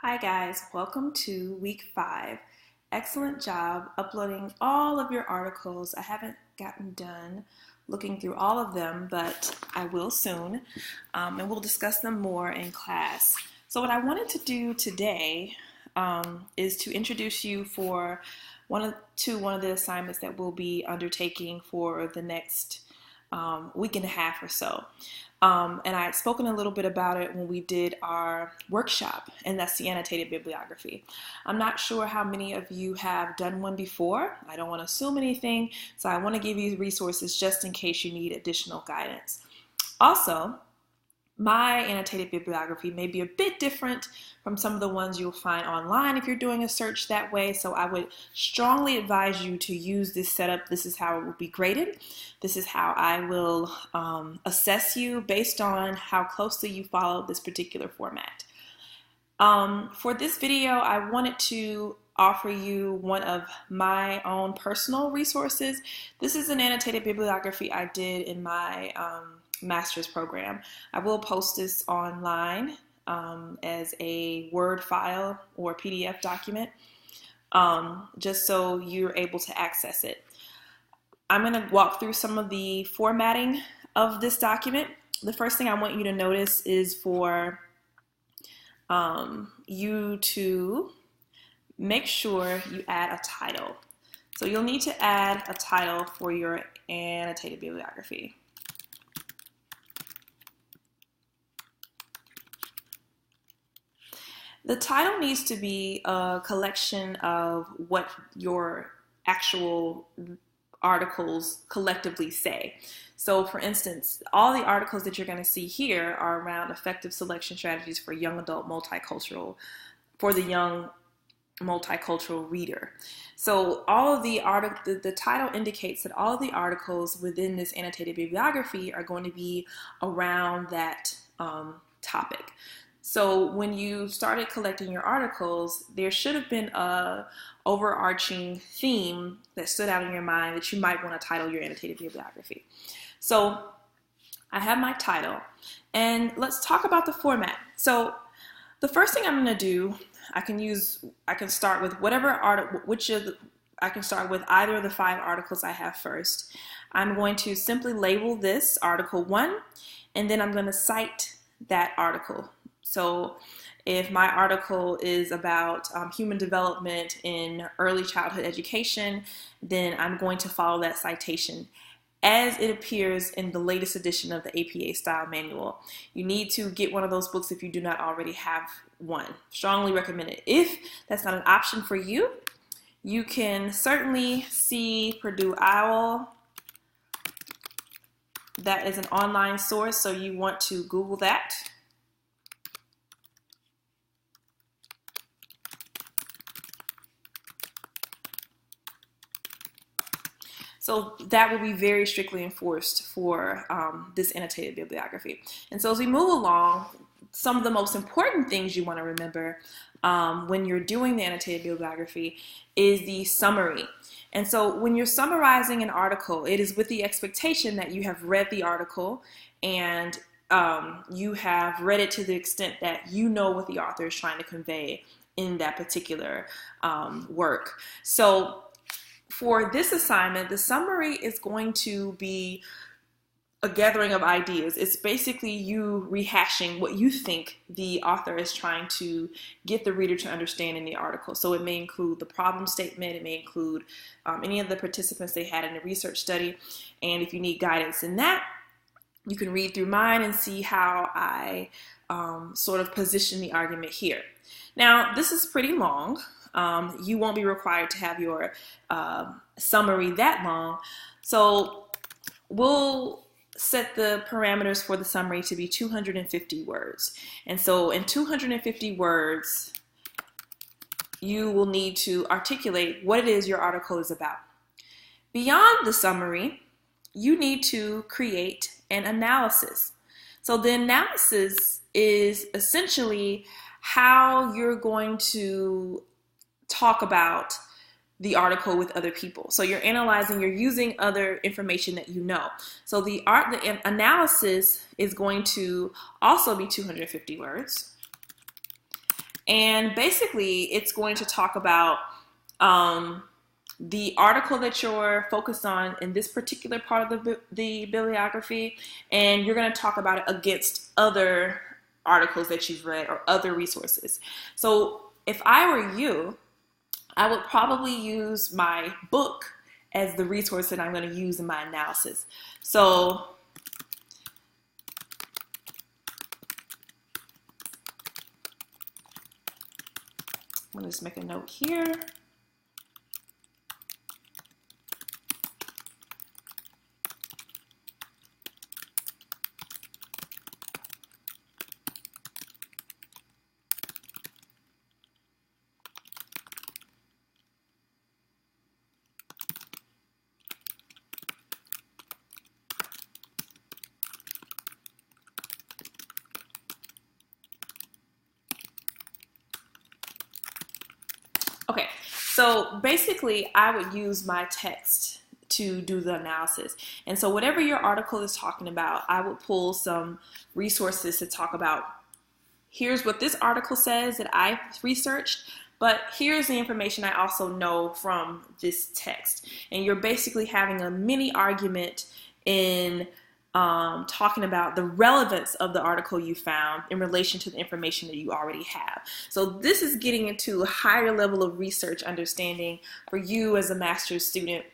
Hi guys, welcome to week 5. Excellent job uploading all of your articles. I haven't gotten done looking through all of them, but I will soon, and we'll discuss them more in class. So what I wanted to do today is to introduce you for one of the assignments that we'll be undertaking for the next week and a half or so. And I had spoken a little bit about it when we did our workshop, and that's the annotated bibliography. I'm not sure how many of you have done one before. I don't want to assume anything, so I want to give you resources just in case you need additional guidance. Also, my annotated bibliography may be a bit different from some of the ones you'll find online if you're doing a search that way, so I would strongly advise you to use this setup. This is how it will be graded. This is how I will assess you based on how closely you follow this particular format. For this video, I wanted to offer you one of my own personal resources. This is an annotated bibliography I did in my master's program. I will post this online as a Word file or PDF document, just so you're able to access it. I'm going to walk through some of the formatting of this document. The first thing I want you to notice is for you to make sure you add a title. So you'll need to add a title for your annotated bibliography. The title needs to be a collection of what your actual articles collectively say. So for instance, all the articles that you're going to see here are around effective selection strategies for young adult multicultural, for the young multicultural reader. So all of the title indicates that all of the articles within this annotated bibliography are going to be around that topic. So when you started collecting your articles, there should have been an overarching theme that stood out in your mind that you might want to title your annotated bibliography. So I have my title, and let's talk about the format. So the first thing I'm going to do, I can start with whatever article, I can start with either of the 5 articles I have first. I'm going to simply label this article 1, and then I'm going to cite that article. So if my article is about human development in early childhood education, then I'm going to follow that citation as it appears in the latest edition of the APA style manual. You need to get one of those books if you do not already have one. Strongly recommend it. If that's not an option for you, you can certainly see Purdue OWL. That is an online source, so you want to Google that. So that will be very strictly enforced for this annotated bibliography. And so as we move along, some of the most important things you want to remember when you're doing the annotated bibliography is the summary. And so when you're summarizing an article, it is with the expectation that you have read the article and you have read it to the extent that you know what the author is trying to convey in that particular work. So for this assignment, the summary is going to be a gathering of ideas. It's basically you rehashing what you think the author is trying to get the reader to understand in the article. So it may include the problem statement, it may include any of the participants they had in the research study, and if you need guidance in that, you can read through mine and see how I sort of position the argument here. Now, this is pretty long. You won't be required to have your summary that long. So we'll set the parameters for the summary to be 250 words. And so in 250 words, you will need to articulate what it is your article is about. Beyond the summary, you need to create an analysis. So the analysis is essentially how you're going to talk about the article with other people. So you're analyzing, you're using other information that you know. So the analysis is going to also be 250 words. And basically, it's going to talk about the article that you're focused on in this particular part of the bibliography, and you're going to talk about it against other articles that you've read or other resources. So if I were you, I would probably use my book as the resource that I'm going to use in my analysis. So I'm going to just make a note here. Okay, so basically I would use my text to do the analysis. And so whatever your article is talking about, I would pull some resources to talk about, here's what this article says that I researched, but here's the information I also know from this text. And you're basically having a mini argument in talking about the relevance of the article you found in relation to the information that you already have. So this is getting into a higher level of research understanding for you as a master's student,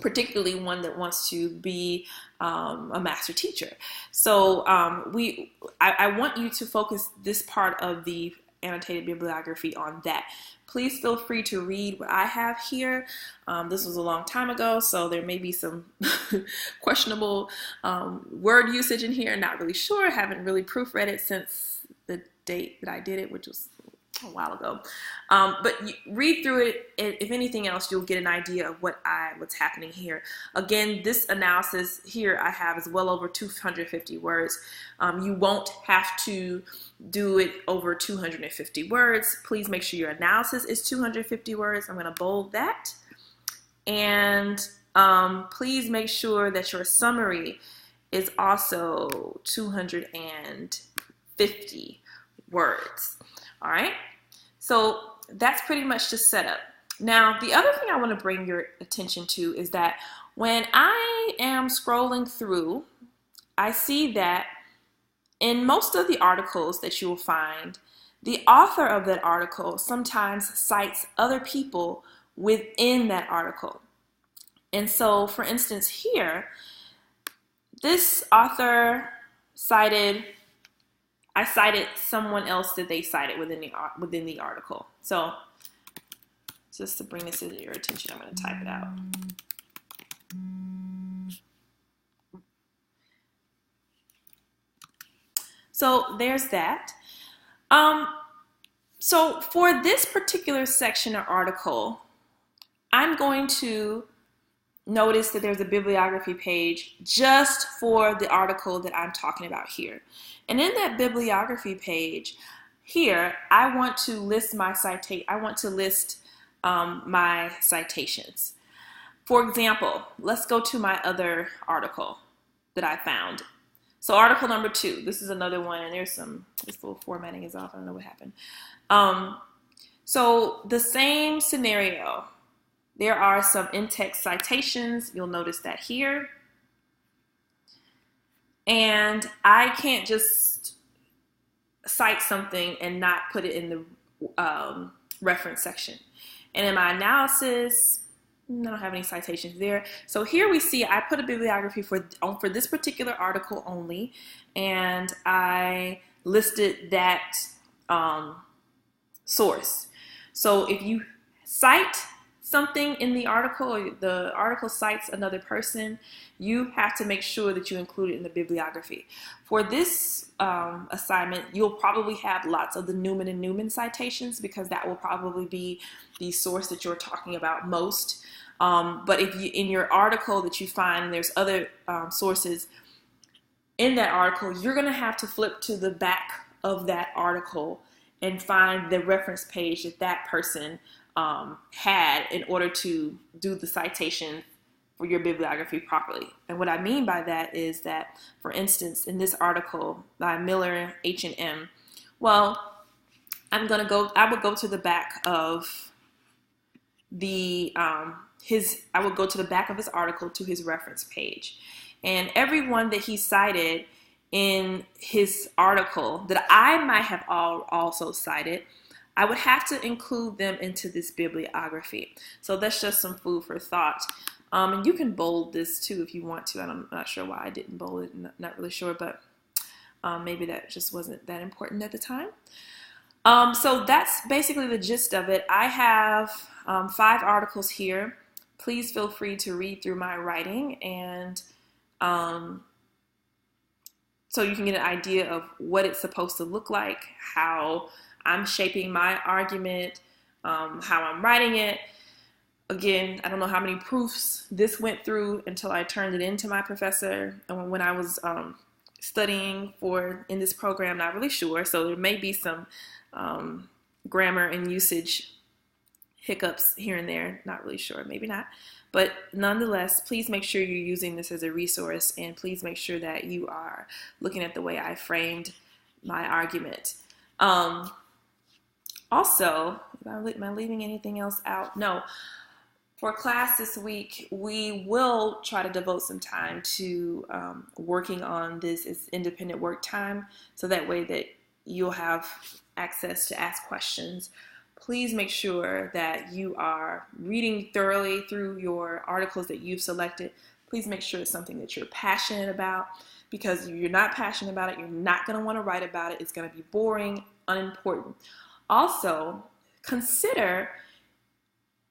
particularly one that wants to be a master teacher. So I want you to focus this part of the annotated bibliography on that. Please feel free to read what I have here. This was a long time ago, so there may be some questionable word usage in here. Not really sure. Haven't really proofread it since the date that I did it, which was a while ago. But you read through it, and if anything else, you'll get an idea of what's happening here. Again, this analysis here I have is well over 250 words. You won't have to do it over 250 words. Please make sure your analysis is 250 words. I'm going to bold that. And please make sure that your summary is also 250 words. All right, so that's pretty much the setup. Now, the other thing I want to bring your attention to is that when I am scrolling through, I see that in most of the articles that you will find, the author of that article sometimes cites other people within that article. And so, for instance, here, this author I cited someone else that they cited within the article. So just to bring this to your attention, I'm going to type it out. So there's that. So for this particular section or article, I'm going to notice that there's a bibliography page just for the article that I'm talking about here. And in that bibliography page here, I want to list my my citations. For example, let's go to my other article that I found. So article number 2, this is another one, and this little formatting is off. I don't know what happened. So the same scenario. There are some in-text citations. You'll notice that here. And I can't just cite something and not put it in the reference section. And in my analysis, I don't have any citations there. So here we see I put a bibliography for this particular article only, and I listed that source. So if you cite something in the article, or the article cites another person, you have to make sure that you include it in the bibliography. For this assignment, you'll probably have lots of the Newman and Newman citations, because that will probably be the source that you're talking about most. But if you, in your article that you find there's other sources in that article, you're going to have to flip to the back of that article and find the reference page that that person had in order to do the citation for your bibliography properly. And what I mean by that is that, for instance, in this article by Miller, H&M, well, I would go to the back of the I would go to the back of his article to his reference page. And everyone that he cited in his article that I might have also cited, I would have to include them into this bibliography. So that's just some food for thought. And you can bold this too if you want to. I'm not sure why I didn't bold it. Not really sure, but maybe that just wasn't that important at the time. So that's basically the gist of it. I have 5 articles here. Please feel free to read through my writing, and so you can get an idea of what it's supposed to look like, how I'm shaping my argument, how I'm writing it. Again, I don't know how many proofs this went through until I turned it into my professor. And when I was studying in this program, not really sure. So there may be some grammar and usage hiccups here and there. Not really sure, maybe not. But nonetheless, please make sure you're using this as a resource, and please make sure that you are looking at the way I framed my argument. Also, am I leaving anything else out? No. For class this week, we will try to devote some time to working on this as independent work time, so that way that you'll have access to ask questions. Please make sure that you are reading thoroughly through your articles that you've selected. Please make sure it's something that you're passionate about, because if you're not passionate about it, you're not going to want to write about it. It's going to be boring, unimportant. Also, consider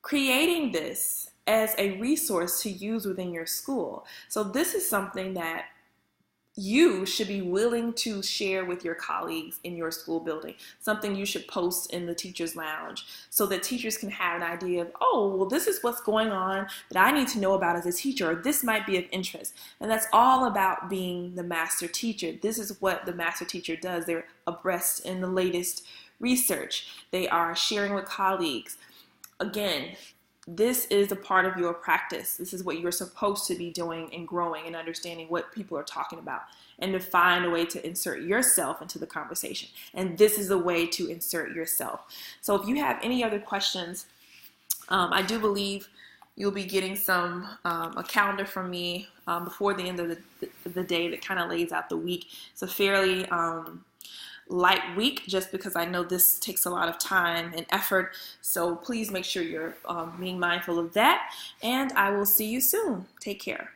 creating this as a resource to use within your school. So this is something that you should be willing to share with your colleagues in your school building, something you should post in the teacher's lounge so that teachers can have an idea of, oh, well, this is what's going on that I need to know about as a teacher, or this might be of interest. And that's all about being the master teacher. This is what the master teacher does. They're abreast in the latest research. They are sharing with colleagues. Again, this is a part of your practice. This is what you're supposed to be doing and growing and understanding what people are talking about, and to find a way to insert yourself into the conversation. And this is the way to insert yourself. So if you have any other questions, I do believe you'll be getting a calendar from me before the end of the day that kind of lays out the week. It's a fairly light week, just because I know this takes a lot of time and effort. So please make sure you're being mindful of that. And I will see you soon. Take care.